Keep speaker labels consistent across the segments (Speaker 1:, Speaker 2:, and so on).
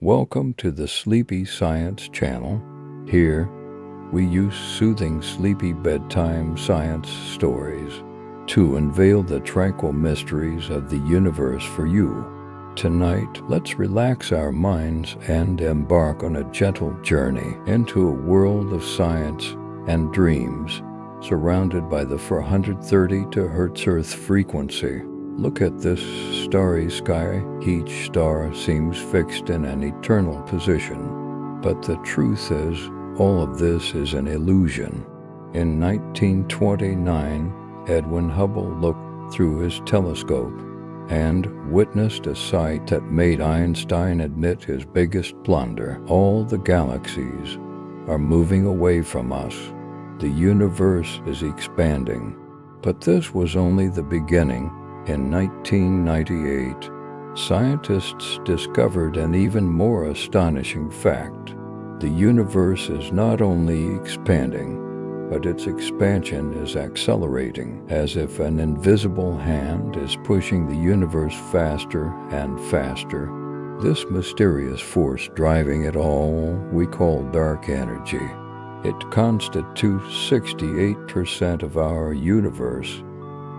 Speaker 1: Welcome to the Sleepy Science Channel. Here, we use soothing sleepy bedtime science stories to unveil the tranquil mysteries of the universe for you. Tonight, let's relax our minds and embark on a gentle journey into a world of science and dreams, surrounded by the 430 Hz Earth frequency. Look at this starry sky. Each star seems fixed in an eternal position. But the truth is, all of this is an illusion. In 1929, Edwin Hubble looked through his telescope and witnessed a sight that made Einstein admit his biggest blunder. All the galaxies are moving away from us. The universe is expanding. But this was only the beginning. In 1998, scientists discovered an even more astonishing fact. The universe is not only expanding, but its expansion is accelerating, as if an invisible hand is pushing the universe faster and faster. This mysterious force driving it all we call dark energy. It constitutes 68% of our universe,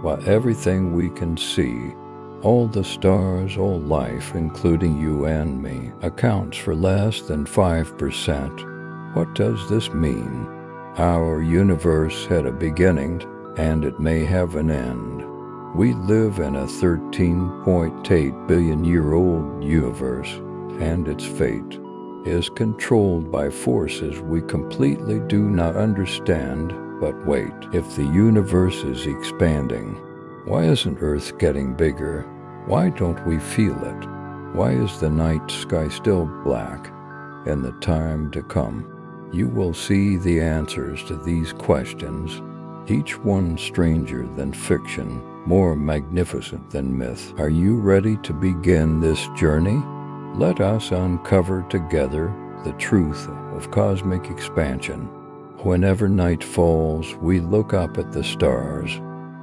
Speaker 1: while everything we can see, all the stars, all life, including you and me, accounts for less than 5%. What does this mean? Our universe had a beginning, and it may have an end. We live in a 13.8 billion-year-old universe, and its fate is controlled by forces we completely do not understand. But wait, if the universe is expanding, why isn't Earth getting bigger? Why don't we feel it? Why is the night sky still black? In the time to come, you will see the answers to these questions, each one stranger than fiction, more magnificent than myth. Are you ready to begin this journey? Let us uncover together the truth of cosmic expansion. Whenever night falls, we look up at the stars.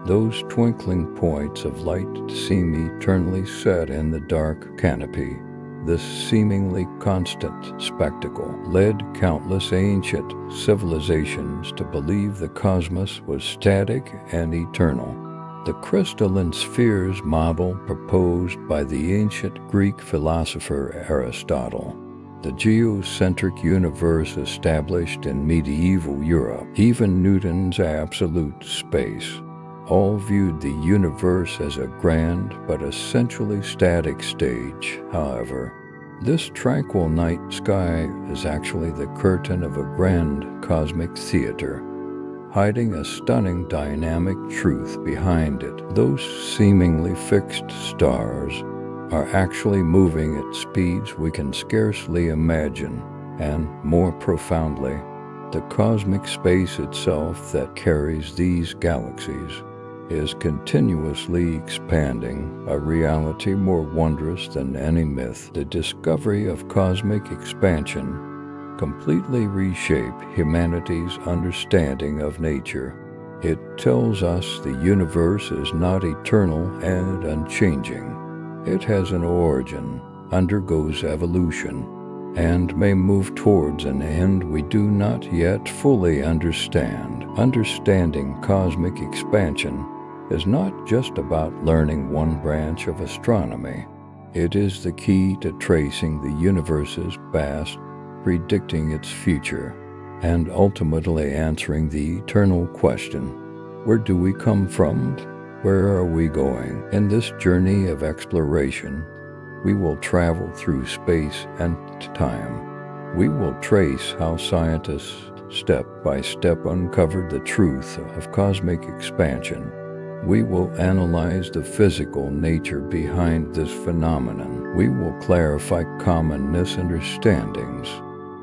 Speaker 1: Those twinkling points of light seem eternally set in the dark canopy. This seemingly constant spectacle led countless ancient civilizations to believe the cosmos was static and eternal. The crystalline spheres model proposed by the ancient Greek philosopher Aristotle, the geocentric universe established in medieval Europe, even Newton's absolute space, all viewed the universe as a grand but essentially static stage. However, this tranquil night sky is actually the curtain of a grand cosmic theater, hiding a stunning dynamic truth behind it. Those seemingly fixed stars are actually moving at speeds we can scarcely imagine, and more profoundly, the cosmic space itself that carries these galaxies is continuously expanding, a reality more wondrous than any myth. The discovery of cosmic expansion completely reshaped humanity's understanding of nature. It tells us the universe is not eternal and unchanging. It has an origin, undergoes evolution, and may move towards an end we do not yet fully understand. Understanding cosmic expansion is not just about learning one branch of astronomy. It is the key to tracing the universe's past, predicting its future, and ultimately answering the eternal question: where do we come from? Where are we going? In this journey of exploration, we will travel through space and time. We will trace how scientists step by step uncovered the truth of cosmic expansion. We will analyze the physical nature behind this phenomenon. We will clarify common misunderstandings.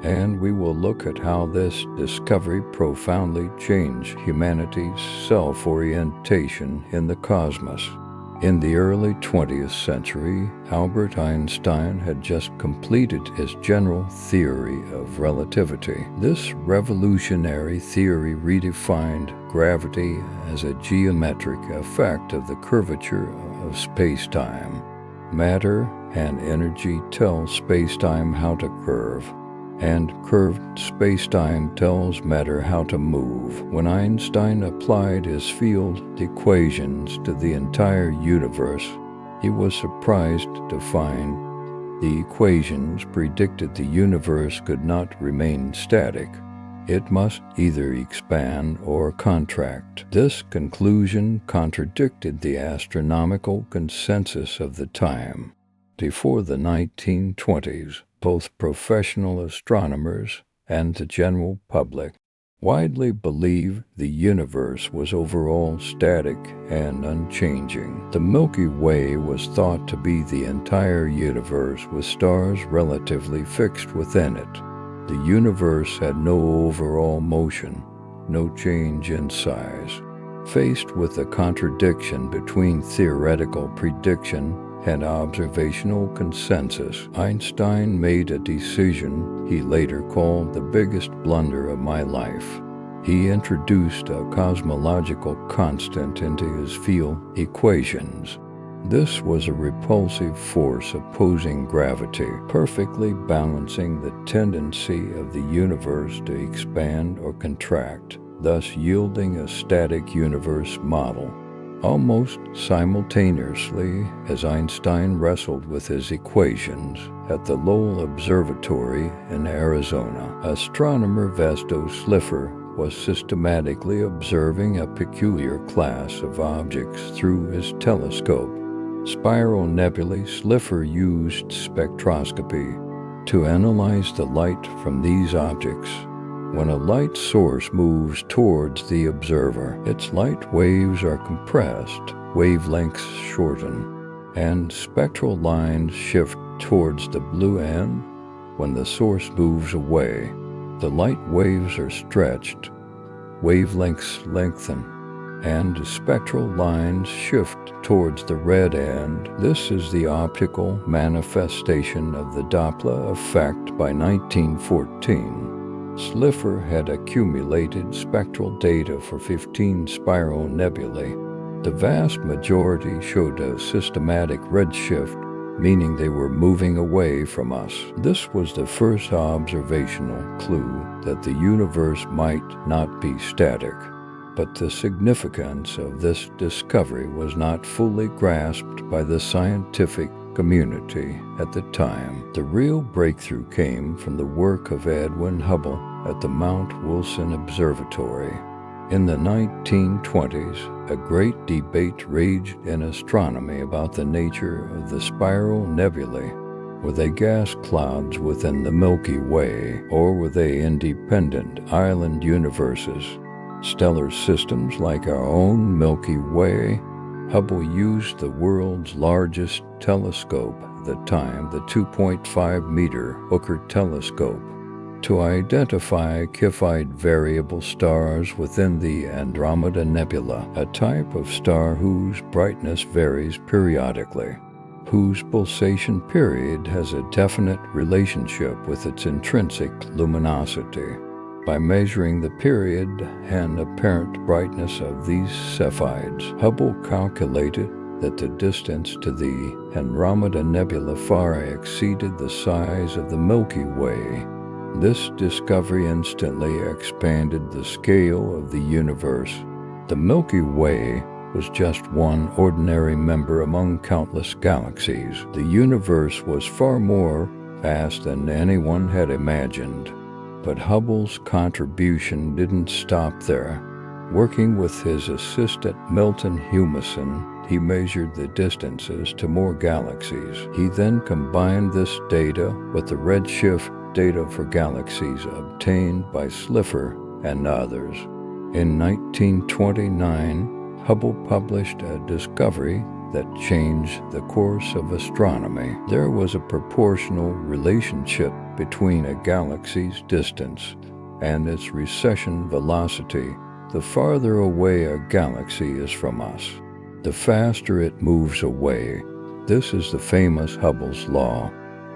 Speaker 1: And we will look at how this discovery profoundly changed humanity's self-orientation in the cosmos. In the early 20th century, Albert Einstein had just completed his general theory of relativity. This revolutionary theory redefined gravity as a geometric effect of the curvature of space-time. Matter and energy tell spacetime how to curve, and curved spacetime tells matter how to move. When Einstein applied his field equations to the entire universe, he was surprised to find the equations predicted the universe could not remain static. It must either expand or contract. This conclusion contradicted the astronomical consensus of the time. Before the 1920s, both professional astronomers and the general public widely believed the universe was overall static and unchanging. The Milky Way was thought to be the entire universe with stars relatively fixed within it. The universe had no overall motion, no change in size. Faced with the contradiction between theoretical prediction and observational consensus, Einstein made a decision he later called the biggest blunder of my life. He introduced a cosmological constant into his field equations. This was a repulsive force opposing gravity, perfectly balancing the tendency of the universe to expand or contract, thus yielding a static universe model. Almost simultaneously as Einstein wrestled with his equations, at the Lowell Observatory in Arizona, astronomer Vasto Slipher was systematically observing a peculiar class of objects through his telescope. Spiral nebulae. Slipher used spectroscopy to analyze the light from these objects. When a light source moves towards the observer, its light waves are compressed, wavelengths shorten, and spectral lines shift towards the blue end. When the source moves away, the light waves are stretched, wavelengths lengthen, and spectral lines shift towards the red end. This is the optical manifestation of the Doppler effect. By 1914, Slipher had accumulated spectral data for 15 spiral nebulae. The vast majority showed a systematic redshift, meaning they were moving away from us. This was the first observational clue that the universe might not be static. But the significance of this discovery was not fully grasped by the scientific community at the time. The real breakthrough came from the work of Edwin Hubble at the Mount Wilson Observatory. In the 1920s, a great debate raged in astronomy about the nature of the spiral nebulae. Were they gas clouds within the Milky Way, or were they independent island universes? Stellar systems like our own Milky Way? Hubble used the world's largest telescope at the time, the 2.5-meter Hooker telescope, to identify Cepheid variable stars within the Andromeda Nebula, a type of star whose brightness varies periodically, whose pulsation period has a definite relationship with its intrinsic luminosity. By measuring the period and apparent brightness of these Cepheids, Hubble calculated that the distance to the Andromeda Nebula far exceeded the size of the Milky Way. This discovery instantly expanded the scale of the universe. The Milky Way was just one ordinary member among countless galaxies. The universe was far more vast than anyone had imagined. But Hubble's contribution didn't stop there. Working with his assistant Milton Humason, he measured the distances to more galaxies. He then combined this data with the redshift data for galaxies obtained by Slipher and others. In 1929, Hubble published a discovery that changed the course of astronomy. There was a proportional relationship between a galaxy's distance and its recession velocity. The farther away a galaxy is from us, the faster it moves away. This is the famous Hubble's law.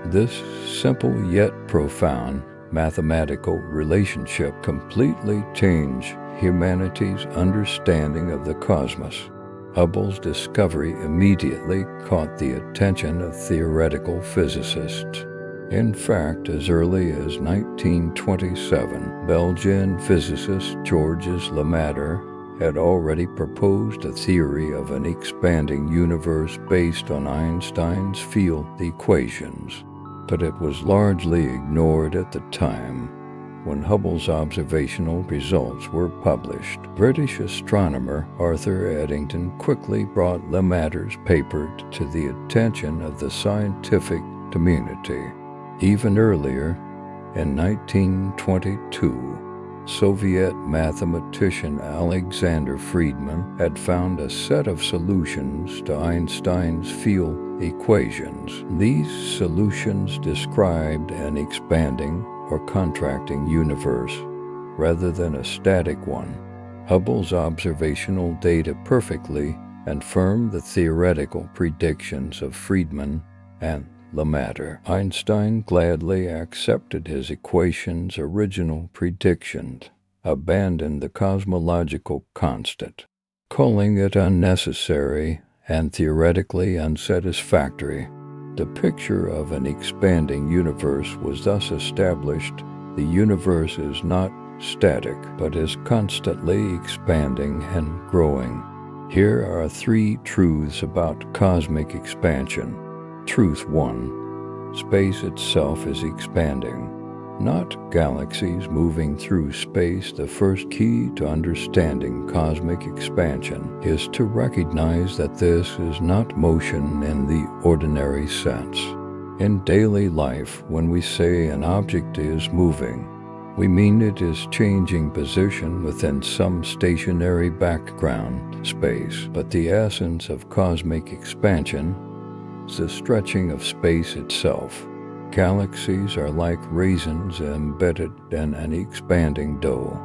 Speaker 1: This simple yet profound mathematical relationship completely changed humanity's understanding of the cosmos. Hubble's discovery immediately caught the attention of theoretical physicists. In fact, as early as 1927, Belgian physicist Georges Lemaître had already proposed a theory of an expanding universe based on Einstein's field equations, but it was largely ignored at the time. When Hubble's observational results were published, British astronomer Arthur Eddington quickly brought Lemaître's paper to the attention of the scientific community. Even earlier, in 1922, Soviet mathematician Alexander Friedmann had found a set of solutions to Einstein's field equations. These solutions described an expanding or contracting universe rather than a static one. Hubble's observational data perfectly confirmed the theoretical predictions of Friedmann and Lemaître. Einstein gladly accepted his equation's original predictions, abandoned the cosmological constant, calling it unnecessary and theoretically unsatisfactory. The picture of an expanding universe was thus established. The universe is not static, but is constantly expanding and growing. Here are 3 truths about cosmic expansion. Truth 1. Space itself is expanding, not galaxies moving through space. The first key to understanding cosmic expansion is to recognize that this is not motion in the ordinary sense. In daily life, when we say an object is moving, we mean it is changing position within some stationary background space. But the essence of cosmic expansion is the stretching of space itself. Galaxies are like raisins embedded in an expanding dough.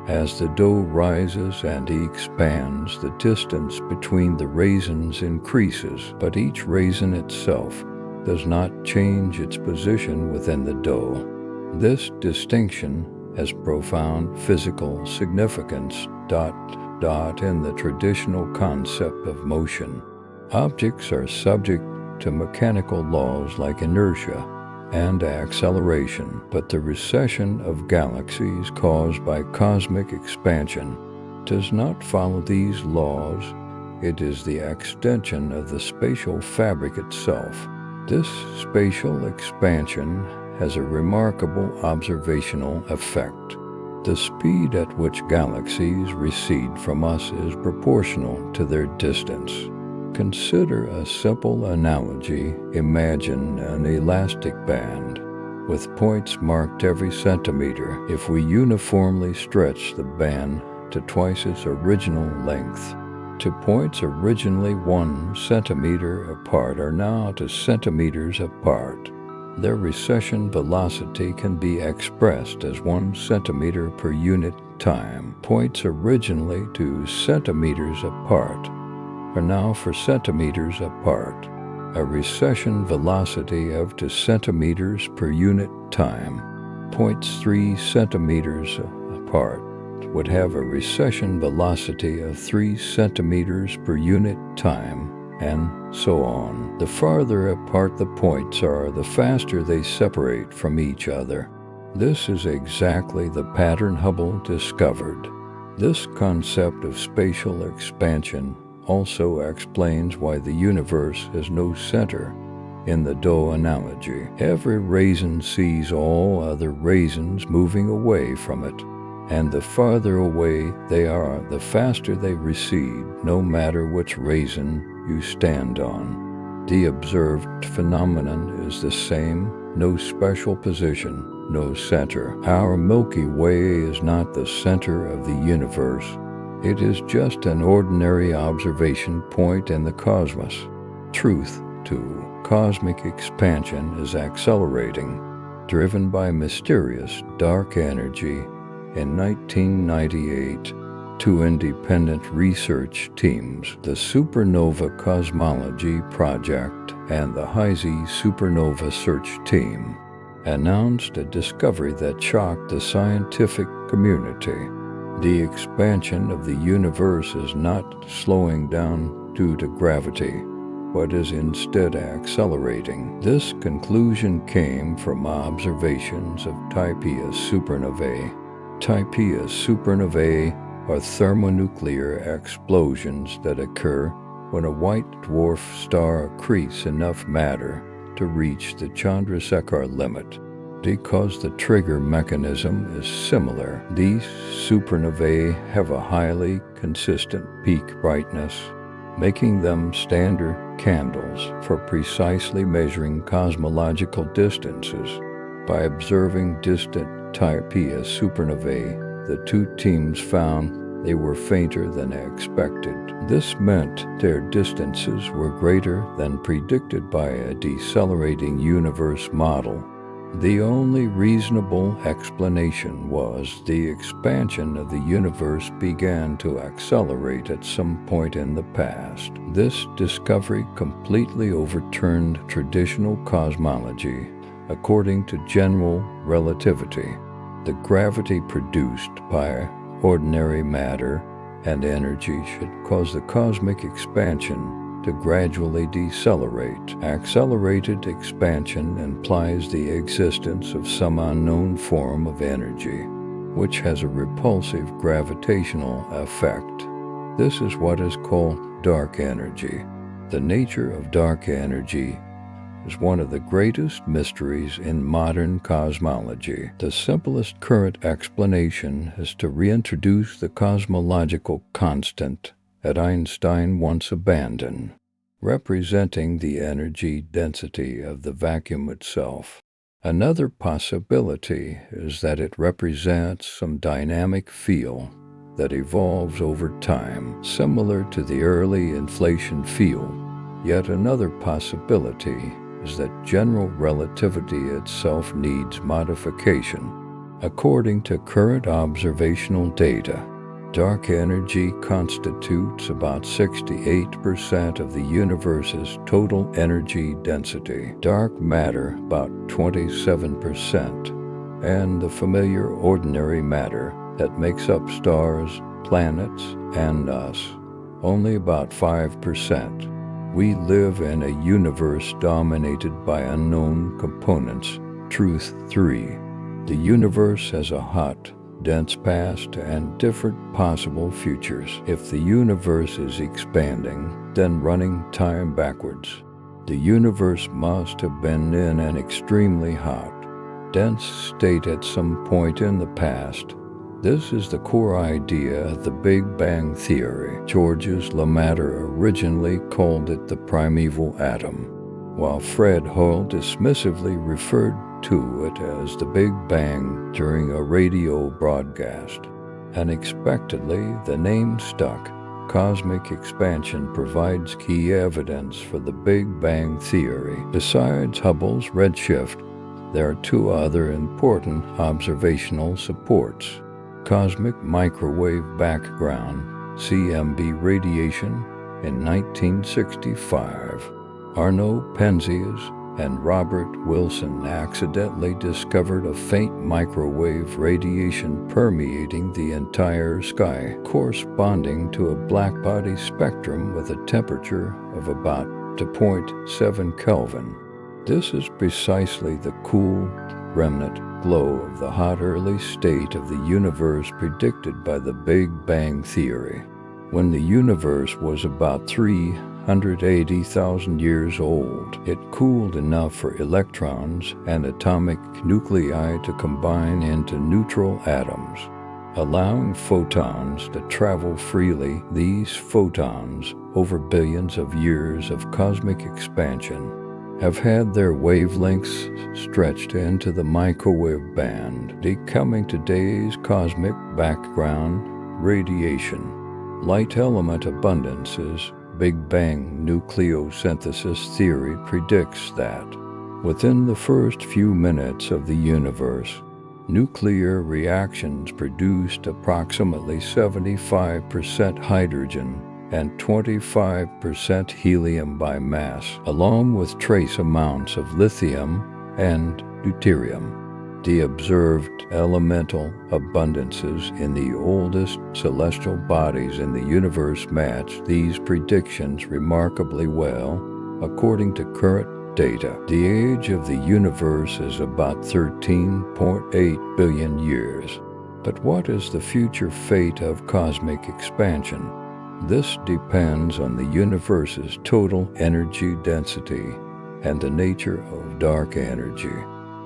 Speaker 1: As the dough rises and expands, the distance between the raisins increases, but each raisin itself does not change its position within the dough. This distinction has profound physical significance. In the traditional concept of motion, objects are subject to mechanical laws like inertia and acceleration, but the recession of galaxies caused by cosmic expansion does not follow these laws. It is the extension of the spatial fabric itself. This spatial expansion has a remarkable observational effect. The speed at which galaxies recede from us is proportional to their distance. Consider a simple analogy. Imagine an elastic band with points marked every centimeter. If we uniformly stretch the band to twice its original length, to points originally 1 centimeter apart are now 2 centimeters apart. Their recession velocity can be expressed as 1 centimeter per unit time. Points originally 2 centimeters apart are now 4 centimeters apart. A recession velocity of 2 centimeters per unit time. Points 3 centimeters apart would have a recession velocity of 3 centimeters per unit time, and so on. The farther apart the points are, the faster they separate from each other. This is exactly the pattern Hubble discovered. This concept of spatial expansion also explains why the universe has no center in the dough analogy. Every raisin sees all other raisins moving away from it, and the farther away they are, the faster they recede, no matter which raisin you stand on. The observed phenomenon is the same: no special position, no center. Our Milky Way is not the center of the universe. It is just an ordinary observation point in the cosmos. Truth 2. Cosmic expansion is accelerating, driven by mysterious dark energy. In 1998, 2 independent research teams, the Supernova Cosmology Project and the HISE Supernova Search Team, announced a discovery that shocked the scientific community. The expansion of the universe is not slowing down due to gravity, but is instead accelerating. This conclusion came from observations of Typeia supernovae. Typeia supernovae are thermonuclear explosions that occur when a white dwarf star accretes enough matter to reach the Chandrasekhar limit. Because the trigger mechanism is similar, these supernovae have a highly consistent peak brightness, making them standard candles for precisely measuring cosmological distances. By observing distant Typeia supernovae, the two teams found they were fainter than expected. This meant their distances were greater than predicted by a decelerating universe model. The only reasonable explanation was the expansion of the universe began to accelerate at some point in the past. This discovery completely overturned traditional cosmology. According to general relativity, the gravity produced by ordinary matter and energy should cause the cosmic expansion to gradually decelerate. Accelerated expansion implies the existence of some unknown form of energy, which has a repulsive gravitational effect. This is what is called dark energy. The nature of dark energy is one of the greatest mysteries in modern cosmology. The simplest current explanation is to reintroduce the cosmological constant that Einstein once abandoned, representing the energy density of the vacuum itself. Another possibility is that it represents some dynamic field that evolves over time, similar to the early inflation field. Yet another possibility is that general relativity itself needs modification. According to current observational data, dark energy constitutes about 68% of the universe's total energy density, dark matter about 27%, and the familiar ordinary matter that makes up stars, planets, and us, only about 5%. We live in a universe dominated by unknown components. Truth 3. The universe has a hot, dense past and different possible futures. If the universe is expanding, then running time backwards, the universe must have been in an extremely hot, dense state at some point in the past. This is the core idea of the Big Bang Theory. Georges Lemaitre originally called it the primeval atom, while Fred Hoyle dismissively referred to it as the Big Bang during a radio broadcast. Unexpectedly, the name stuck. Cosmic expansion provides key evidence for the Big Bang Theory. Besides Hubble's redshift, there are two other important observational supports: cosmic microwave background, CMB radiation, in 1965. Arnaud Penzias and Robert Wilson accidentally discovered a faint microwave radiation permeating the entire sky, corresponding to a blackbody spectrum with a temperature of about 2.7 Kelvin. This is precisely the cool, remnant glow of the hot early state of the universe predicted by the Big Bang Theory. When the universe was about 380,000 years old, it cooled enough for electrons and atomic nuclei to combine into neutral atoms, allowing photons to travel freely. These photons, over billions of years of cosmic expansion, have had their wavelengths stretched into the microwave band, becoming today's cosmic background radiation. Light element abundances. Big Bang nucleosynthesis theory predicts that within the first few minutes of the universe, nuclear reactions produced approximately 75% hydrogen and 25% helium by mass, along with trace amounts of lithium and deuterium. the observed elemental abundances in the oldest celestial bodies in the universe match these predictions remarkably well, according to current data. The age of the universe is about 13.8 billion years. But what is the future fate of cosmic expansion? This depends on the universe's total energy density and the nature of dark energy.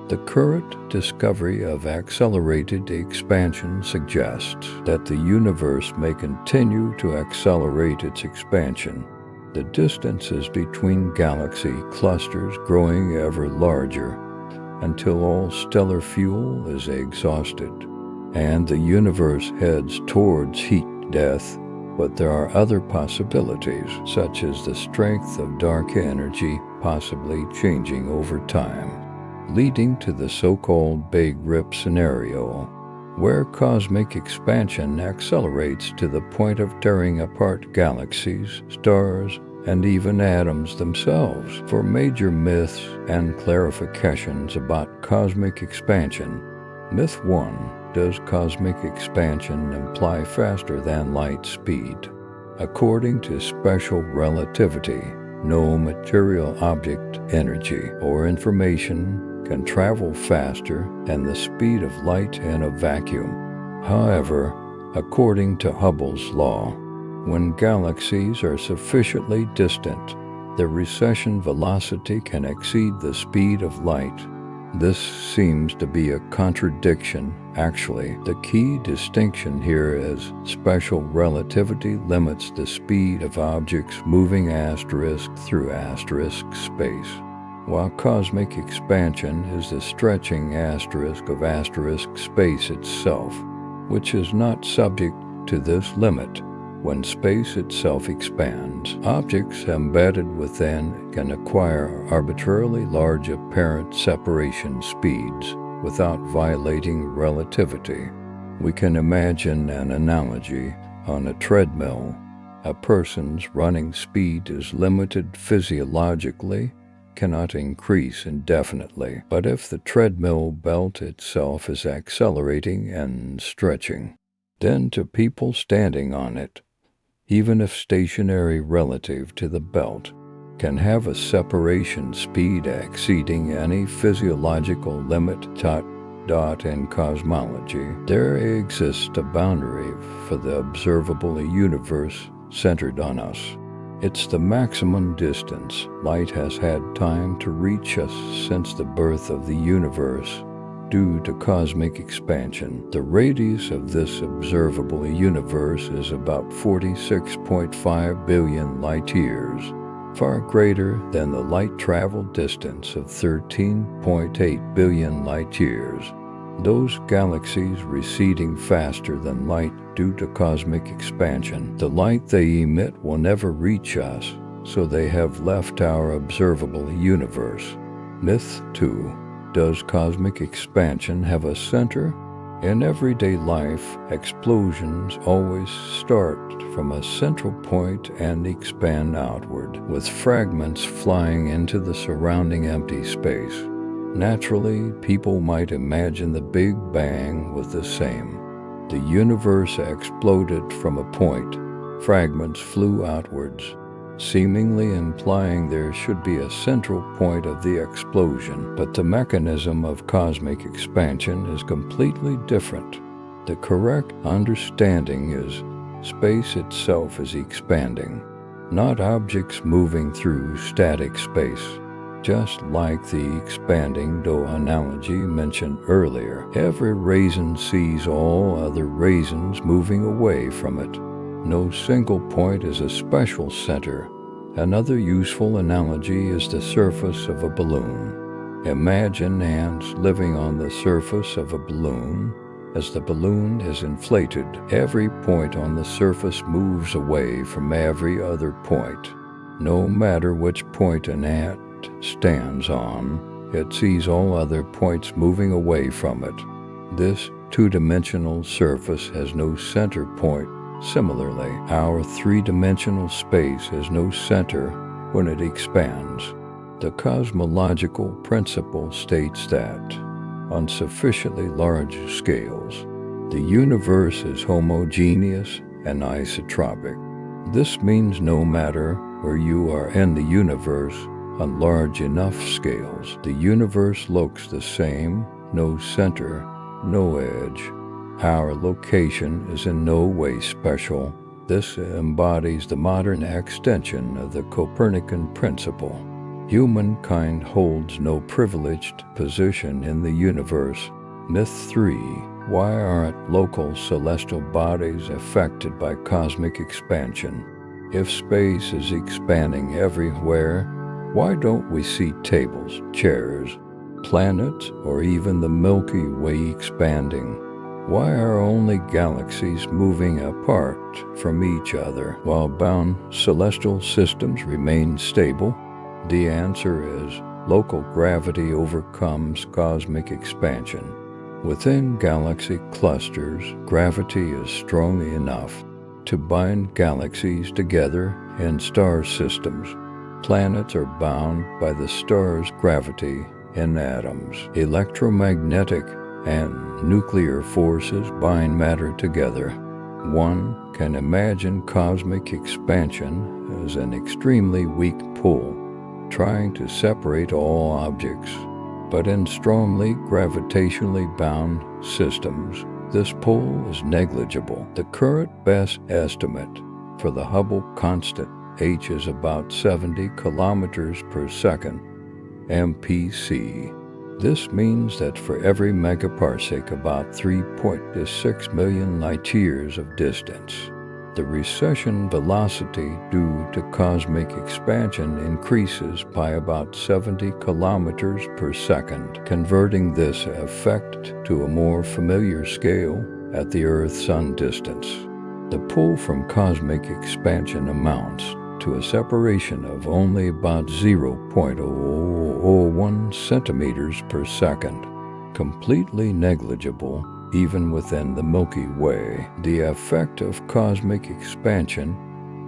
Speaker 1: The current discovery of accelerated expansion suggests that the universe may continue to accelerate its expansion. The distances between galaxy clusters growing ever larger until all stellar fuel is exhausted, and the universe heads towards heat death. But there are other possibilities, such as the strength of dark energy possibly changing over time, leading to the so-called Big Rip scenario, where cosmic expansion accelerates to the point of tearing apart galaxies, stars, and even atoms themselves. For major myths and clarifications about cosmic expansion, Myth 1. Does cosmic expansion imply faster than light speed? According to special relativity, no material object, energy, or information can travel faster than the speed of light in a vacuum. However, according to Hubble's law, when galaxies are sufficiently distant, their recession velocity can exceed the speed of light. This seems to be a contradiction. Actually, the key distinction here is special relativity limits the speed of objects moving through space, while cosmic expansion is the stretching of space itself, which is not subject to this limit. When space itself expands, objects embedded within can acquire arbitrarily large apparent separation speeds without violating relativity. We can imagine an analogy. On a treadmill, a person's running speed is limited physiologically, cannot increase indefinitely. But if the treadmill belt itself is accelerating and stretching, then to people standing on it, even if stationary relative to the belt, can have a separation speed exceeding any physiological limit. In cosmology, there exists a boundary for the observable universe centered on us. It's the maximum distance light has had time to reach us since the birth of the universe. Due to cosmic expansion, the radius of this observable universe is about 46.5 billion light-years, far greater than the light travel distance of 13.8 billion light-years. Those galaxies receding faster than light due to cosmic expansion, the light they emit will never reach us, so they have left our observable universe. Myth 2. Does cosmic expansion have a center? In everyday life, explosions always start from a central point and expand outward, with fragments flying into the surrounding empty space. Naturally, people might imagine the Big Bang was the same. The universe exploded from a point. Fragments flew outwards, seemingly implying there should be a central point of the explosion. But the mechanism of cosmic expansion is completely different. The correct understanding is space itself is expanding, not objects moving through static space. Just like the expanding dough analogy mentioned earlier, every raisin sees all other raisins moving away from it. No single point is a special center. Another useful analogy is the surface of a balloon. Imagine ants living on the surface of a balloon. As the balloon is inflated, every point on the surface moves away from every other point. No matter which point an ant stands on, it sees all other points moving away from it. This two-dimensional surface has no center point. Similarly, our three-dimensional space has no center when it expands. The cosmological principle states that on sufficiently large scales. The universe is homogeneous and isotropic. This means no matter where you are in the universe, on large enough scales, the universe looks the same, no center, no edge. Our location is in no way special. This embodies the modern extension of the Copernican principle. Humankind holds no privileged position in the universe. Myth 3. Why aren't local celestial bodies affected by cosmic expansion? If space is expanding everywhere, why don't we see tables, chairs, planets, or even the Milky Way expanding? Why are only galaxies moving apart from each other while bound celestial systems remain stable? The answer is local gravity overcomes cosmic expansion. Within galaxy clusters, gravity is strong enough to bind galaxies together in star systems. Planets are bound by the star's gravity in atoms. Electromagnetic and nuclear forces bind matter together. One can imagine cosmic expansion as an extremely weak pull, trying to separate all objects. But in strongly gravitationally bound systems, this pull is negligible. The current best estimate for the Hubble constant H is about 70 kilometers per second, MPC. This means that for every megaparsec, about 3.6 million light-years of distance. The recession velocity due to cosmic expansion increases by about 70 kilometers per second, converting this effect to a more familiar scale at the Earth-Sun distance. The pull from cosmic expansion amounts to a separation of only about 0.001 centimeters per second, completely negligible even within the Milky Way. The effect of cosmic expansion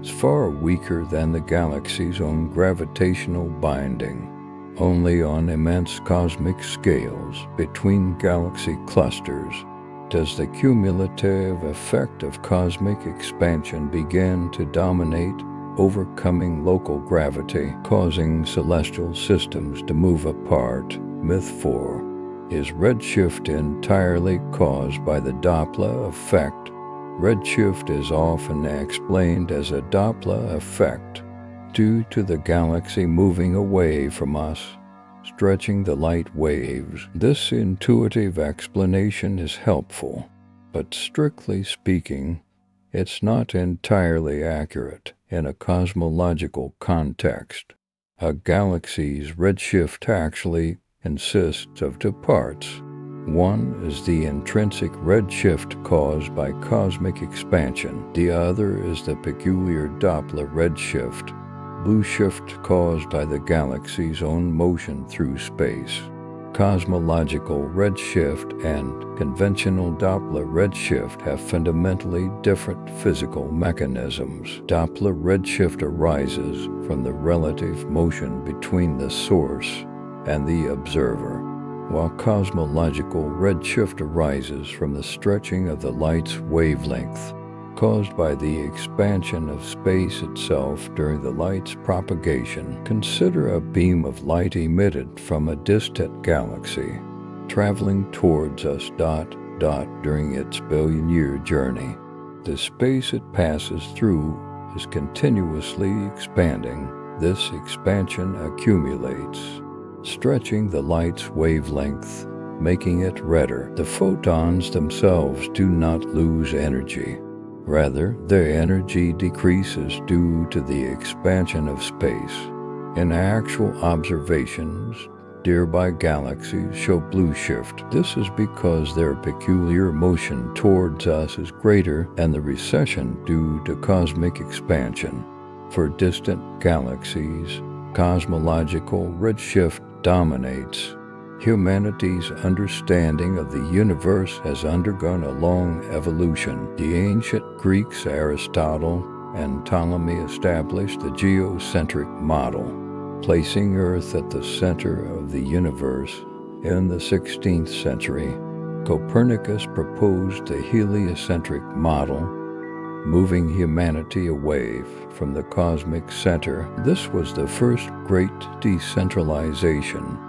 Speaker 1: is far weaker than the galaxy's own gravitational binding. Only on immense cosmic scales between galaxy clusters does the cumulative effect of cosmic expansion begin to dominate, overcoming local gravity, causing celestial systems to move apart. Myth 4. Is redshift entirely caused by the Doppler effect? Redshift is often explained as a Doppler effect due to the galaxy moving away from us, stretching the light waves. This intuitive explanation is helpful, but strictly speaking, it's not entirely accurate in a cosmological context. A galaxy's redshift actually consists of two parts. One is the intrinsic redshift caused by cosmic expansion. The other is the peculiar Doppler redshift, blue shift caused by the galaxy's own motion through space. Cosmological redshift and conventional Doppler redshift have fundamentally different physical mechanisms. Doppler redshift arises from the relative motion between the source and the observer, while cosmological redshift arises from the stretching of the light's wavelength, caused by the expansion of space itself during the light's propagation. Consider a beam of light emitted from a distant galaxy, traveling towards us during its billion-year journey. The space it passes through is continuously expanding. This expansion accumulates, stretching the light's wavelength, making it redder. The photons themselves do not lose energy. Rather, their energy decreases due to the expansion of space. In actual observations, nearby galaxies show blue shift. This is because their peculiar motion towards us is greater than the recession due to cosmic expansion. For distant galaxies, cosmological redshift dominates. Humanity's understanding of the universe has undergone a long evolution. The ancient Greeks, Aristotle, and Ptolemy established the geocentric model, placing Earth at the center of the universe In the 16th century, Copernicus proposed the heliocentric model, moving humanity away from the cosmic center. This was the first great decentralization.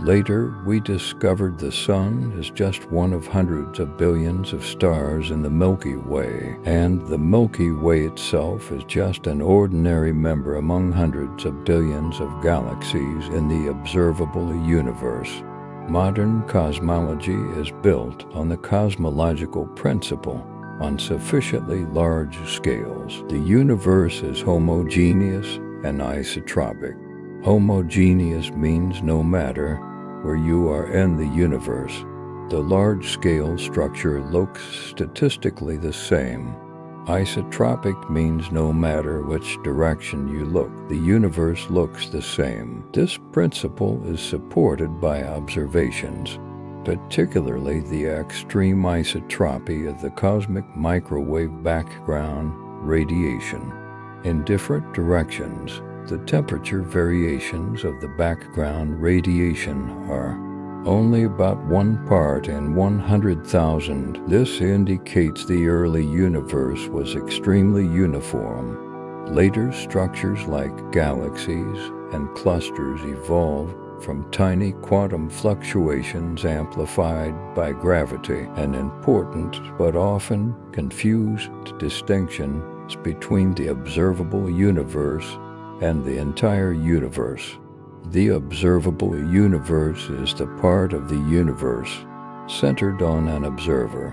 Speaker 1: Later, we discovered the Sun is just one of hundreds of billions of stars in the Milky Way, and the Milky Way itself is just an ordinary member among hundreds of billions of galaxies in the observable universe. Modern cosmology is built on the cosmological principle. On sufficiently large scales, the universe is homogeneous and isotropic. Homogeneous means no matter where you are in the universe, the large-scale structure looks statistically the same. Isotropic means no matter which direction you look, the universe looks the same. This principle is supported by observations, particularly the extreme isotropy of the cosmic microwave background radiation. In different directions, the temperature variations of the background radiation are only about 1 part in 100,000. This indicates the early universe was extremely uniform. Later structures like galaxies and clusters evolved from tiny quantum fluctuations amplified by gravity. An important but often confused distinction is between the observable universe and the entire universe. The observable universe is the part of the universe centered on an observer,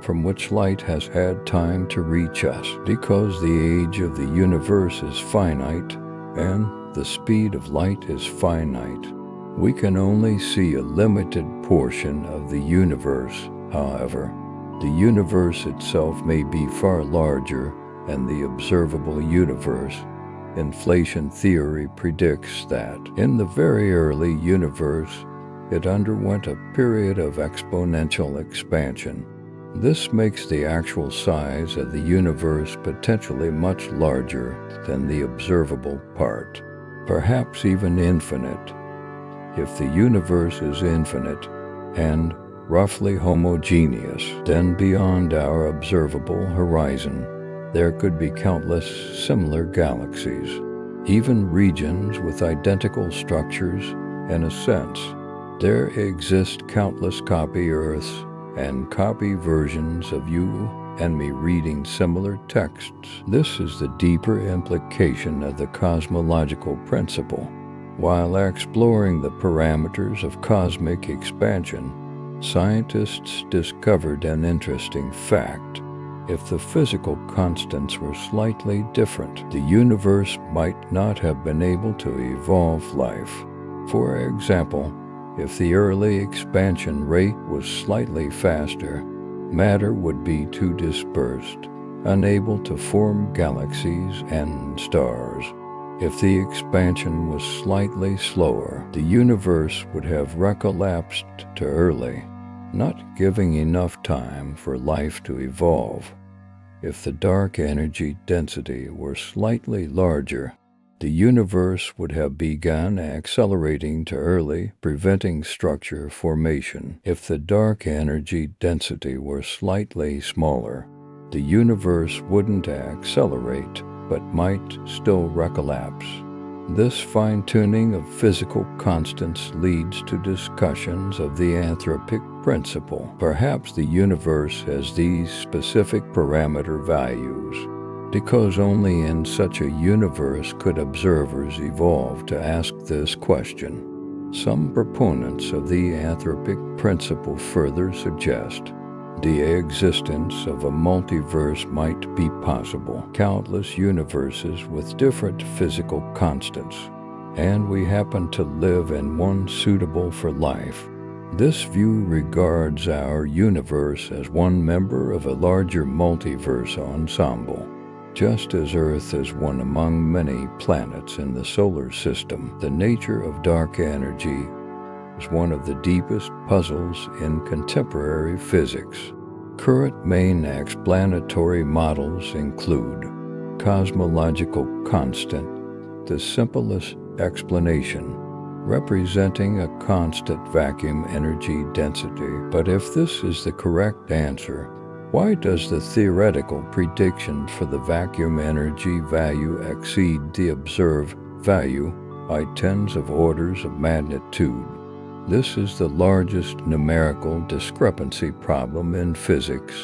Speaker 1: from which light has had time to reach us. Because the age of the universe is finite and the speed of light is finite, we can only see a limited portion of the universe. However, the universe itself may be far larger than the observable universe. Inflation theory predicts that in the very early universe, it underwent a period of exponential expansion. This makes the actual size of the universe potentially much larger than the observable part, perhaps even infinite. If the universe is infinite and roughly homogeneous, then beyond our observable horizon, there could be countless similar galaxies, even regions with identical structures. In a sense, there exist countless copy Earths and copy versions of you and me reading similar texts. This is the deeper implication of the cosmological principle. While exploring the parameters of cosmic expansion, scientists discovered an interesting fact. If the physical constants were slightly different, the universe might not have been able to evolve life. For example, if the early expansion rate was slightly faster, matter would be too dispersed, unable to form galaxies and stars. If the expansion was slightly slower, the universe would have recollapsed too early, not giving enough time for life to evolve. If the dark energy density were slightly larger, the universe would have begun accelerating too early, preventing structure formation. If the dark energy density were slightly smaller, the universe wouldn't accelerate, but might still recollapse. This fine-tuning of physical constants leads to discussions of the anthropic principle. Perhaps the universe has these specific parameter values, because only in such a universe could observers evolve to ask this question. Some proponents of the anthropic principle further suggest the existence of a multiverse might be possible, countless universes with different physical constants, and we happen to live in one suitable for life. This view regards our universe as one member of a larger multiverse ensemble. Just as Earth is one among many planets in the solar system, the nature of dark energy is one of the deepest puzzles in contemporary physics. Current main explanatory models include cosmological constant, the simplest explanation, representing a constant vacuum energy density. But if this is the correct answer, why does the theoretical prediction for the vacuum energy value exceed the observed value by tens of orders of magnitude? This is the largest numerical discrepancy problem in physics.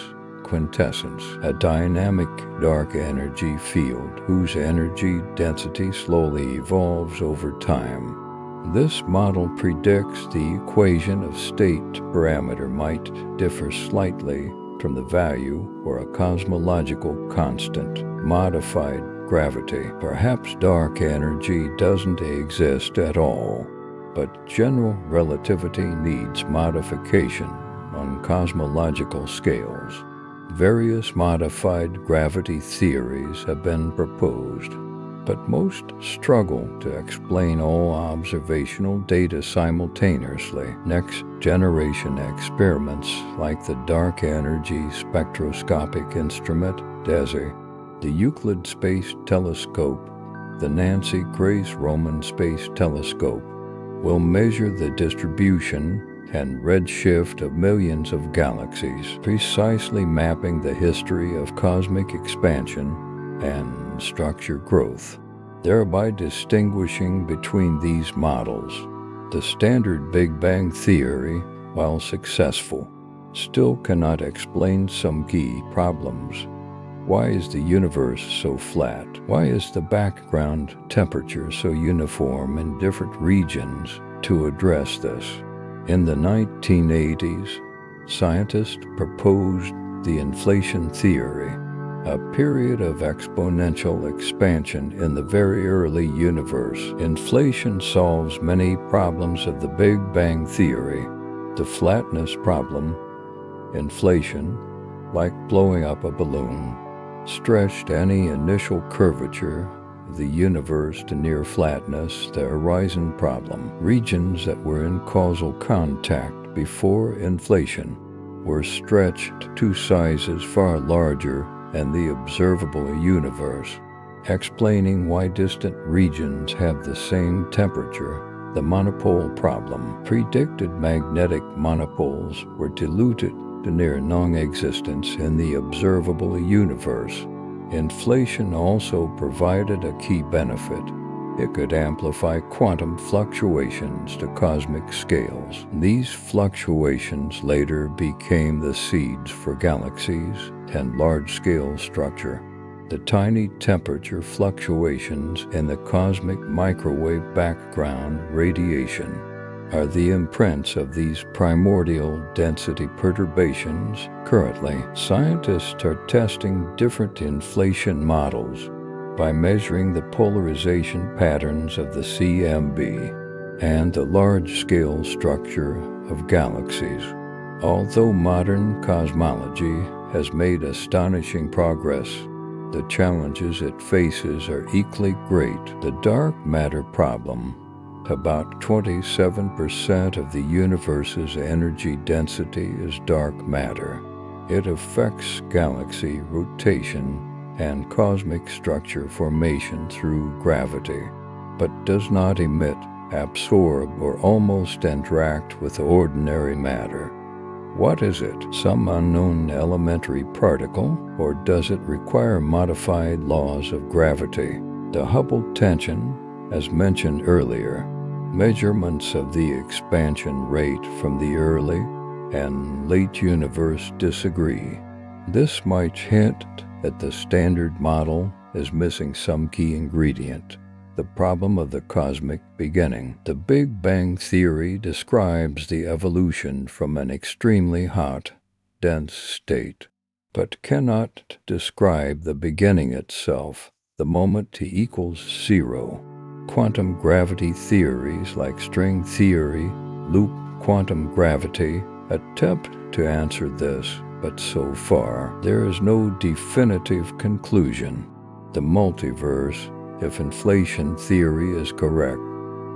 Speaker 1: Quintessence, a dynamic dark energy field whose energy density slowly evolves over time. This model predicts the equation of state parameter might differ slightly from the value or a cosmological constant, modified gravity. Perhaps dark energy doesn't exist at all, but general relativity needs modification on cosmological scales. Various modified gravity theories have been proposed, but most struggle to explain all observational data simultaneously. Next-generation experiments like the Dark Energy Spectroscopic Instrument, DESI, the Euclid Space Telescope, the Nancy Grace Roman Space Telescope, will measure the distribution and redshift of millions of galaxies, precisely mapping the history of cosmic expansion and structure growth, thereby distinguishing between these models. The standard Big Bang theory, while successful, still cannot explain some key problems. Why is the universe so flat? Why is the background temperature so uniform in different regions? To address this, in the 1980s, scientists proposed the inflation theory, a period of exponential expansion in the very early universe. Inflation solves many problems of the Big Bang theory. The flatness problem, inflation, like blowing up a balloon, stretched any initial curvature of the universe to near flatness. The horizon problem, regions that were in causal contact before inflation were stretched to sizes far larger than the observable universe, explaining why distant regions have the same temperature. The monopole problem, predicted magnetic monopoles were diluted to near non-existence in the observable universe. Inflation also provided a key benefit. It could amplify quantum fluctuations to cosmic scales. These fluctuations later became the seeds for galaxies and large-scale structure. The tiny temperature fluctuations in the cosmic microwave background radiation are the imprints of these primordial density perturbations. Currently, scientists are testing different inflation models by measuring the polarization patterns of the CMB and the large-scale structure of galaxies. Although modern cosmology has made astonishing progress, the challenges it faces are equally great. The dark matter problem, about 27% of the universe's energy density is dark matter. It affects galaxy rotation and cosmic structure formation through gravity, but does not emit, absorb, or almost interact with ordinary matter. What is it? Some unknown elementary particle, or does it require modified laws of gravity? The Hubble tension, as mentioned earlier, measurements of the expansion rate from the early and late universe disagree. This might hint that the standard model is missing some key ingredient, the problem of the cosmic beginning. The Big Bang theory describes the evolution from an extremely hot, dense state, but cannot describe the beginning itself, the moment t equals 0. Quantum gravity theories like string theory, loop quantum gravity attempt to answer this, but so far there is no definitive conclusion. The multiverse, if inflation theory is correct,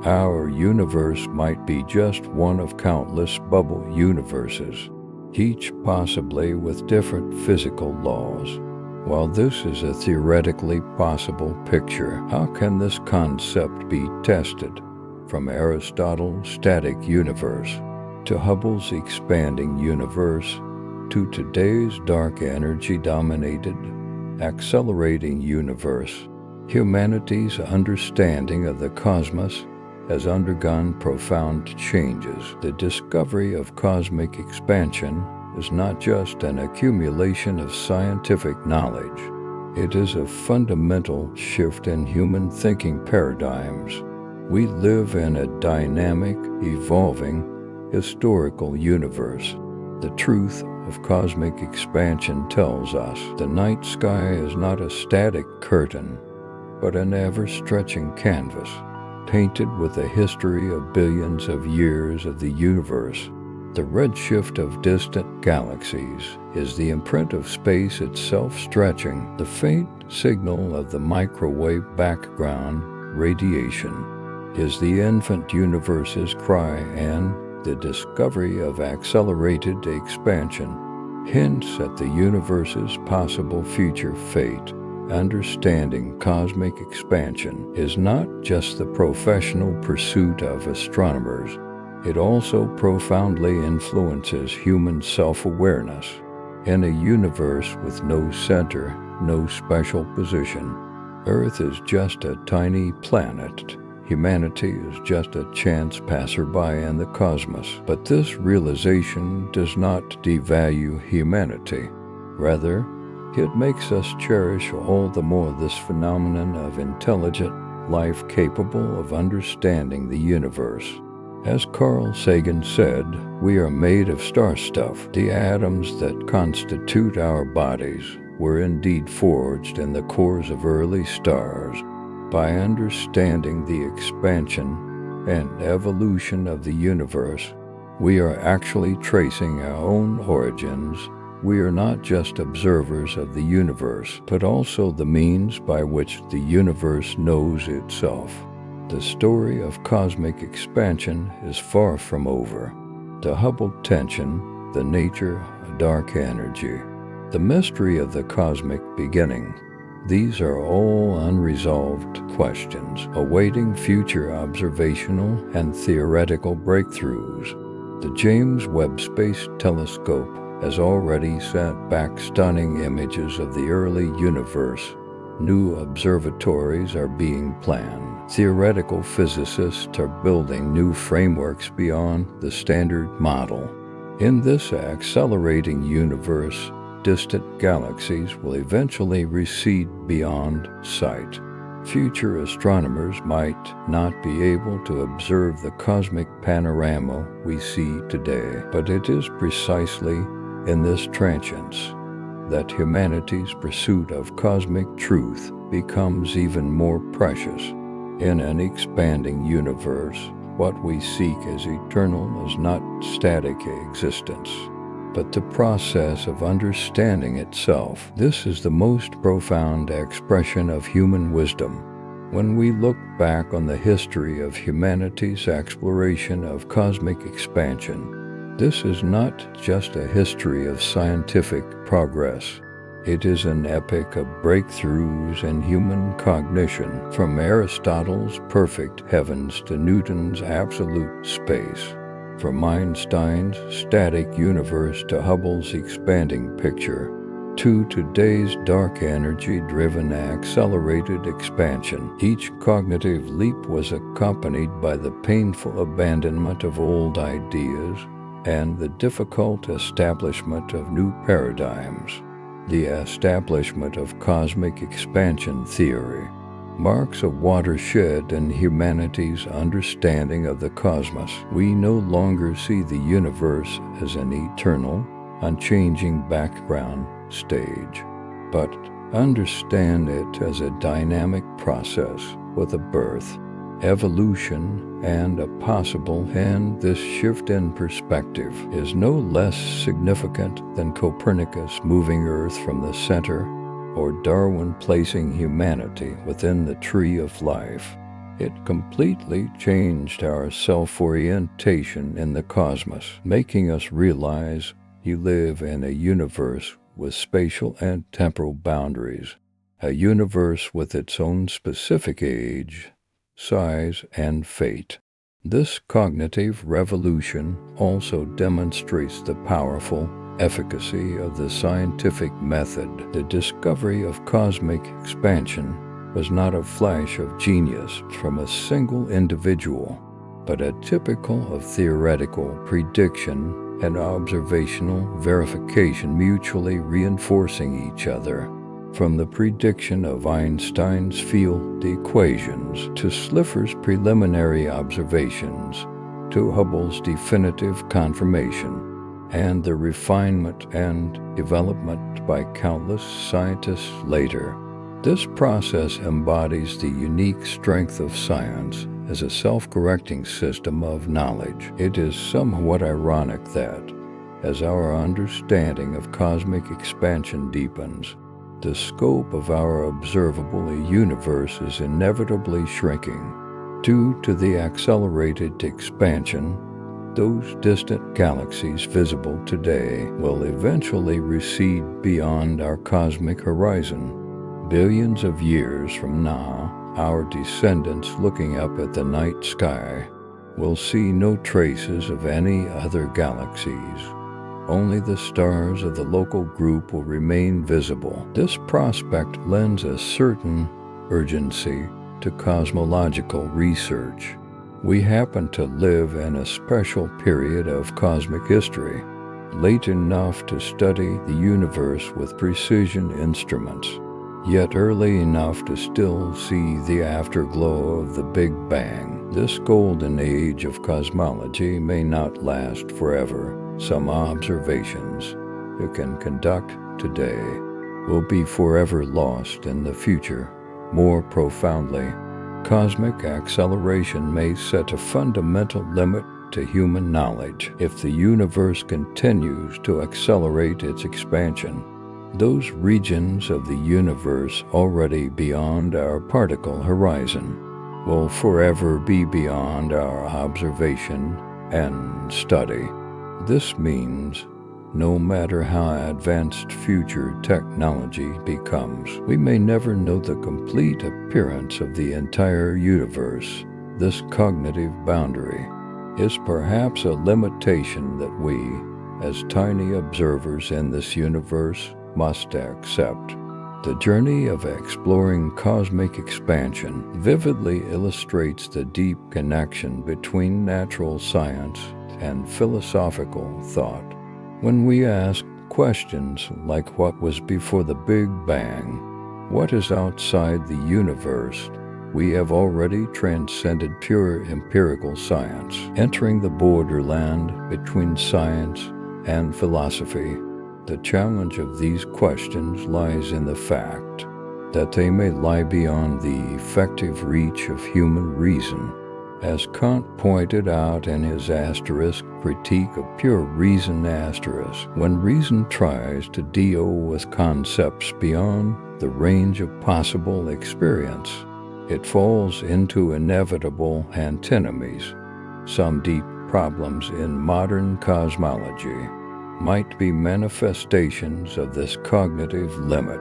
Speaker 1: our universe might be just one of countless bubble universes, each possibly with different physical laws. While this is a theoretically possible picture, how can this concept be tested from Aristotle's static universe to Hubble's expanding universe to today's dark energy-dominated, accelerating universe, humanity's understanding of the cosmos has undergone profound changes. The discovery of cosmic expansion is not just an accumulation of scientific knowledge. It is a fundamental shift in human thinking paradigms. We live in a dynamic, evolving, historical universe. The truth of cosmic expansion tells us the night sky is not a static curtain, but an ever-stretching canvas, painted with a history of billions of years of the universe. The redshift of distant galaxies is the imprint of space itself stretching, the faint signal of the microwave background radiation is the infant universe's cry, and the discovery of accelerated expansion hints at the universe's possible future fate. Understanding cosmic expansion is not just the professional pursuit of astronomers. It also profoundly influences human self-awareness. In a universe with no center, no special position, Earth is just a tiny planet. Humanity is just a chance passerby in the cosmos. But this realization does not devalue humanity. Rather, it makes us cherish all the more this phenomenon of intelligent life capable of understanding the universe. As Carl Sagan said, we are made of star stuff. The atoms that constitute our bodies were indeed forged in the cores of early stars. By understanding the expansion and evolution of the universe, we are actually tracing our own origins. We are not just observers of the universe, but also the means by which the universe knows itself. The story of cosmic expansion is far from over. The Hubble tension, the nature of dark energy, the mystery of the cosmic beginning, these are all unresolved questions awaiting future observational and theoretical breakthroughs. The James Webb Space Telescope has already sent back stunning images of the early universe. New observatories are being planned. Theoretical physicists are building new frameworks beyond the standard model. In this accelerating universe, distant galaxies will eventually recede beyond sight. Future astronomers might not be able to observe the cosmic panorama we see today, but it is precisely in this transience that humanity's pursuit of cosmic truth becomes even more precious. In an expanding universe, what we seek as eternal is not static existence, but the process of understanding itself. This is the most profound expression of human wisdom. When we look back on the history of humanity's exploration of cosmic expansion, this is not just a history of scientific progress. It is an epic of breakthroughs in human cognition, from Aristotle's perfect heavens to Newton's absolute space, from Einstein's static universe to Hubble's expanding picture, to today's dark energy-driven accelerated expansion. Each cognitive leap was accompanied by the painful abandonment of old ideas and the difficult establishment of new paradigms. The establishment of cosmic expansion theory marks a watershed in humanity's understanding of the cosmos. We no longer see the universe as an eternal, unchanging background stage, but understand it as a dynamic process with a birth, evolution, and a possible end. This shift in perspective is no less significant than Copernicus moving Earth from the center, or Darwin placing humanity within the tree of life. It completely changed our self-orientation in the cosmos, making us realize you live in a universe with spatial and temporal boundaries, a universe with its own specific age, size, and fate. This cognitive revolution also demonstrates the powerful efficacy of the scientific method. The discovery of cosmic expansion was not a flash of genius from a single individual, but a typical of theoretical prediction and observational verification mutually reinforcing each other. From the prediction of Einstein's field equations to Slipher's preliminary observations to Hubble's definitive confirmation, and the refinement and development by countless scientists later. This process embodies the unique strength of science as a self-correcting system of knowledge. It is somewhat ironic that, as our understanding of cosmic expansion deepens, the scope of our observable universe is inevitably shrinking. Due to the accelerated expansion, those distant galaxies visible today will eventually recede beyond our cosmic horizon. Billions of years from now, our descendants looking up at the night sky will see no traces of any other galaxies. Only the stars of the local group will remain visible. This prospect lends a certain urgency to cosmological research. We happen to live in a special period of cosmic history, late enough to study the universe with precision instruments, yet early enough to still see the afterglow of the Big Bang. This golden age of cosmology may not last forever. Some observations you can conduct today will be forever lost in the future. More profoundly, cosmic acceleration may set a fundamental limit to human knowledge. If the universe continues to accelerate its expansion, those regions of the universe already beyond our particle horizon will forever be beyond our observation and study. This means, no matter how advanced future technology becomes, we may never know the complete appearance of the entire universe. This cognitive boundary is perhaps a limitation that we, as tiny observers in this universe, must accept. The journey of exploring cosmic expansion vividly illustrates the deep connection between natural science and philosophical thought. When we ask questions like what was before the Big Bang, what is outside the universe, we have already transcended pure empirical science, entering the borderland between science and philosophy. The challenge of these questions lies in the fact that they may lie beyond the effective reach of human reason. As Kant pointed out in his asterisk critique of pure reason asterisk, when reason tries to deal with concepts beyond the range of possible experience, it falls into inevitable antinomies. Some deep problems in modern cosmology might be manifestations of this cognitive limit.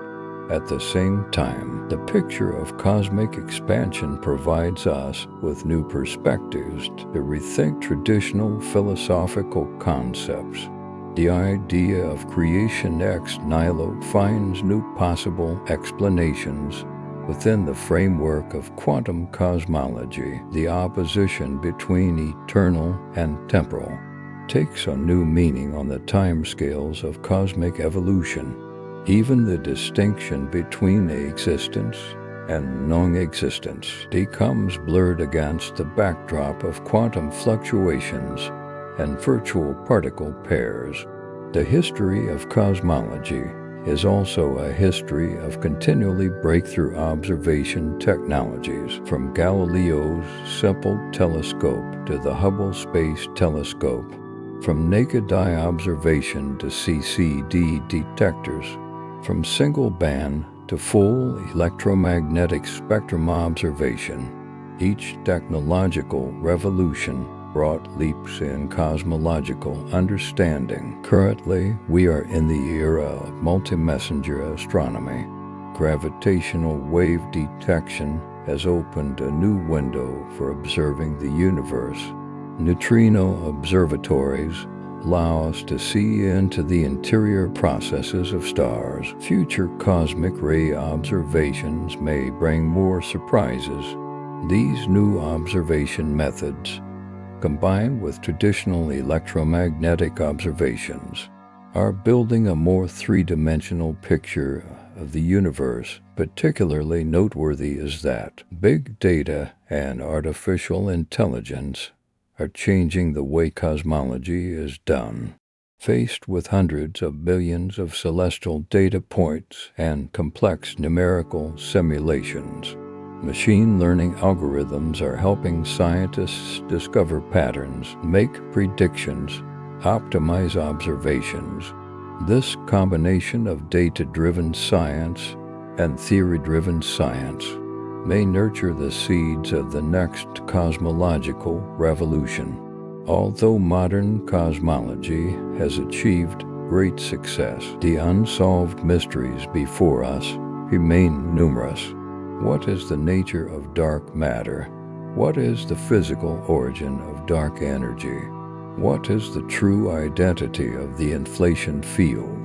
Speaker 1: At the same time, the picture of cosmic expansion provides us with new perspectives to rethink traditional philosophical concepts. The idea of creation ex nihilo finds new possible explanations within the framework of quantum cosmology. The opposition between eternal and temporal takes on new meaning on the timescales of cosmic evolution. Even the distinction between existence and non-existence becomes blurred against the backdrop of quantum fluctuations and virtual particle pairs. The history of cosmology is also a history of continually breakthrough observation technologies, from Galileo's simple telescope to the Hubble Space Telescope, from naked eye observation to CCD detectors, from single band to full electromagnetic spectrum observation. Each technological revolution brought leaps in cosmological understanding. Currently, we are in the era of multi-messenger astronomy. Gravitational wave detection has opened a new window for observing the universe. Neutrino observatories allow us to see into the interior processes of stars. Future cosmic ray observations may bring more surprises. These new observation methods, combined with traditional electromagnetic observations, are building a more three-dimensional picture of the universe. Particularly noteworthy is that big data and artificial intelligence are changing the way cosmology is done. Faced with hundreds of billions of celestial data points and complex numerical simulations, machine learning algorithms are helping scientists discover patterns, make predictions, optimize observations. This combination of data-driven science and theory-driven science may nurture the seeds of the next cosmological revolution. Although modern cosmology has achieved great success, the unsolved mysteries before us remain numerous. What is the nature of dark matter? What is the physical origin of dark energy? What is the true identity of the inflation field?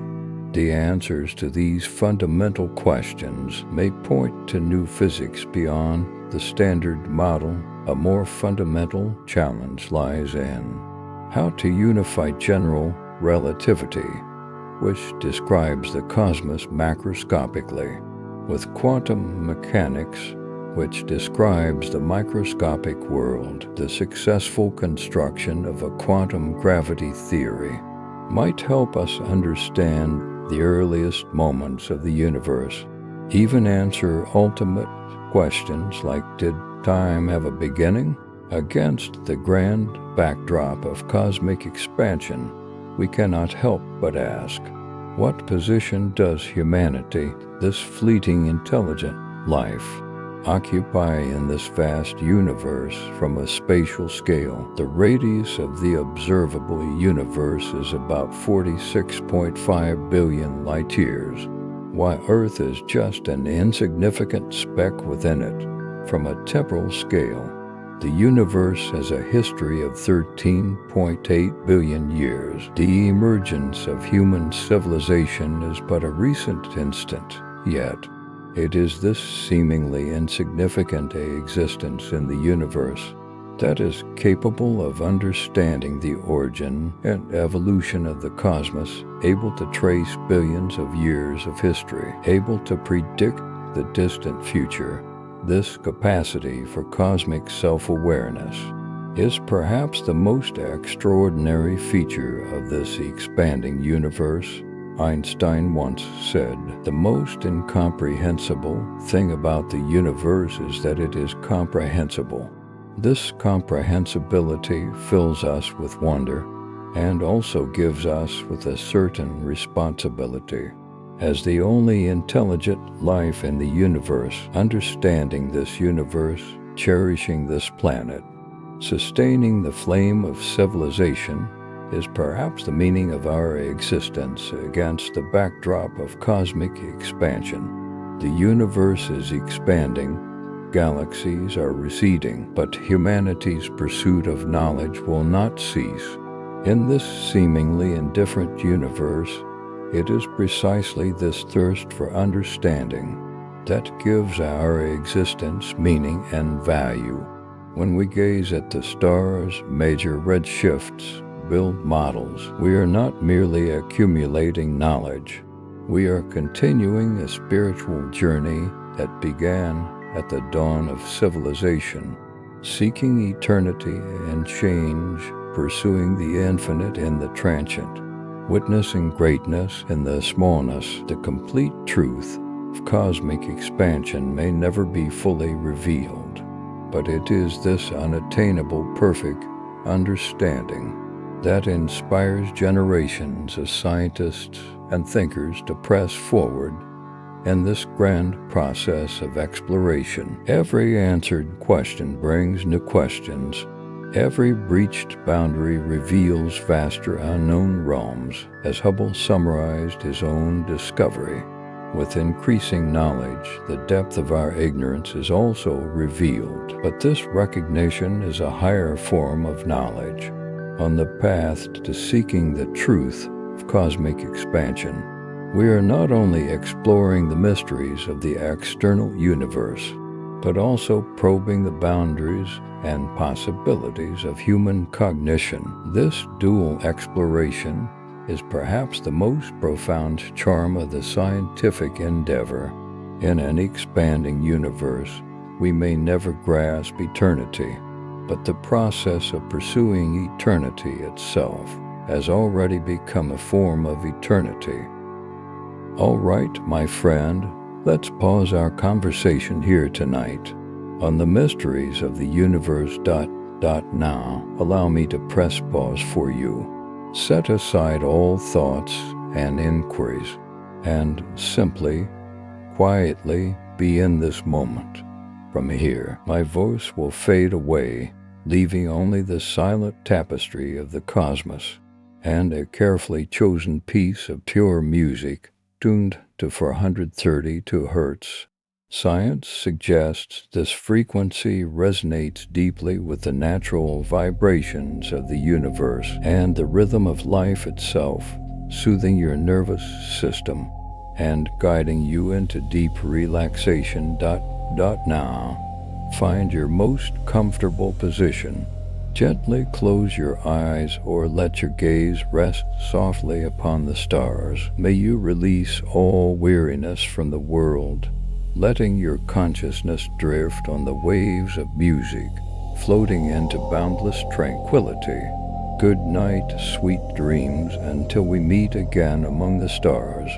Speaker 1: The answers to these fundamental questions may point to new physics beyond the standard model. A more fundamental challenge lies in how to unify general relativity, which describes the cosmos macroscopically, with quantum mechanics, which describes the microscopic world. The successful construction of a quantum gravity theory might help us understand the earliest moments of the universe, even answer ultimate questions like, did time have a beginning? Against the grand backdrop of cosmic expansion, we cannot help but ask, what position does humanity, this fleeting intelligent life, occupy in this vast universe from a spatial scale? The radius of the observable universe is about 46.5 billion light-years, while Earth is just an insignificant speck within it. From a temporal scale, the universe has a history of 13.8 billion years. The emergence of human civilization is but a recent instant, yet it is this seemingly insignificant existence in the universe that is capable of understanding the origin and evolution of the cosmos, able to trace billions of years of history, able to predict the distant future. This capacity for cosmic self-awareness is perhaps the most extraordinary feature of this expanding universe. Einstein once said, "The most incomprehensible thing about the universe is that it is comprehensible." This comprehensibility fills us with wonder and also gives us with a certain responsibility. As the only intelligent life in the universe, understanding this universe, cherishing this planet, sustaining the flame of civilization, is perhaps the meaning of our existence against the backdrop of cosmic expansion. The universe is expanding, galaxies are receding, but humanity's pursuit of knowledge will not cease. In this seemingly indifferent universe, it is precisely this thirst for understanding that gives our existence meaning and value. When we gaze at the stars, major redshifts, build models, we are not merely accumulating knowledge. We are continuing a spiritual journey that began at the dawn of civilization, seeking eternity and change, pursuing the infinite in the transient, witnessing greatness in the smallness. The complete truth of cosmic expansion may never be fully revealed, but it is this unattainable perfect understanding that inspires generations of scientists and thinkers to press forward in this grand process of exploration. Every answered question brings new questions. Every breached boundary reveals vaster unknown realms, as Hubble summarized his own discovery. With increasing knowledge, the depth of our ignorance is also revealed, but this recognition is a higher form of knowledge. On the path to seeking the truth of cosmic expansion, we are not only exploring the mysteries of the external universe, but also probing the boundaries and possibilities of human cognition. This dual exploration is perhaps the most profound charm of the scientific endeavor. In an expanding universe, we may never grasp eternity, but the process of pursuing eternity itself has already become a form of eternity. All right, my friend, let's pause our conversation here tonight on the mysteries of the universe. Now, allow me to press pause for you. Set aside all thoughts and inquiries and simply, quietly be in this moment. From here, my voice will fade away, leaving only the silent tapestry of the cosmos and a carefully chosen piece of pure music tuned to 432 Hz. Science suggests this frequency resonates deeply with the natural vibrations of the universe and the rhythm of life itself, soothing your nervous system and guiding you into deep relaxation. Now, find your most comfortable position. Gently close your eyes or let your gaze rest softly upon the stars. May you release all weariness from the world, letting your consciousness drift on the waves of music, floating into boundless tranquility. Good night, sweet dreams, until we meet again among the stars.